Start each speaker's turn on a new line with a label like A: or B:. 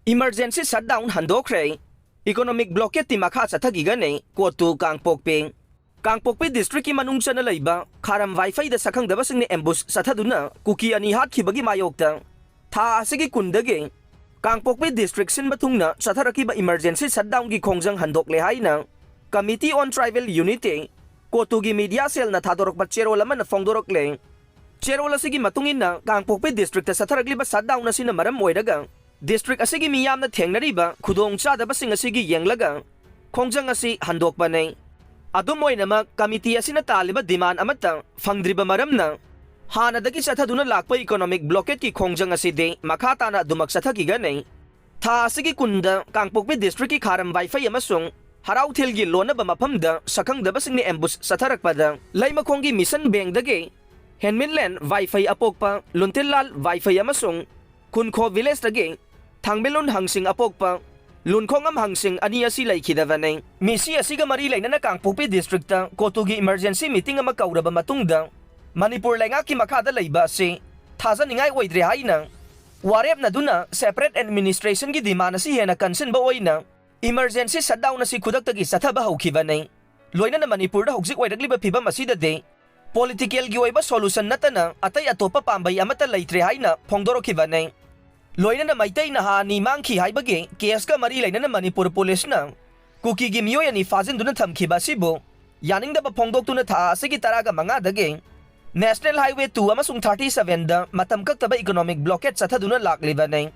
A: Emergency shutdown handokre. Economic blockade ti makha chathagigane kotu Kangpokpi. Kangpokpi district ki manung chana laiba kharam wifi da sakhang daba singni ambush sathaduna kuki ani hat khibagi mayokta. Tha asigi kundage Kangpokpi district sin batungna satharakiba emergency shutdown gi khongjang handokle haina Committee on Tribal Unity kotu gi media cell na thadorok ba cherol man na fongdorok le. Cherol asigi matungin na Kangpokpi district ta satharagliba shutdown na sina maram moidaga district asigi miyam na thengnariba khudong chadaba sing asigi yenglaga khongjang asi handokpa nei. Adumoinama committee asina taliba demand amata fangdriba maramna hanadagi sathaduna lakpa economic blockade ki khongjang aside makata na dumak sathaki ganei. Tha asigi kunda Kangpokpi district ki kharam wifi amasung harau thilgi lona ba maphamda sakhang daba singni ambush satharakpada laimakhongi mission bank dage Henminland wifi apokpa Luntilal wifi amasung Kunkho village dage Thangbelon hangsing apokpa Lunkhongam hangsing ani asi laikhidavane misi asiga mari lainana Kangpokpi district ta kotugi emergency meeting ama kauraba matungda Manipur lainga ki makhada laiba ase thajaningai oidre haina warep na duna separate administration gi demand asi hena concern ba oina emergency shutdown asi khudak tagi sathaba haukhibane loina na Manipur da hojik oidagliba phibam asida de political gi oiba solution natana atai atopa pambai amata laitre haina phongdorokhibane loina na maitai na hani mangki haibage case ka mari laina na Manipur police na kuki gi miyoy ani fazin duna thamkhiba sibo yaning da ba phongdok tuna tha asigi taraga manga dage National Highway 2 amasung 37 da matam kaktaba economic blockade sathaduna laklibane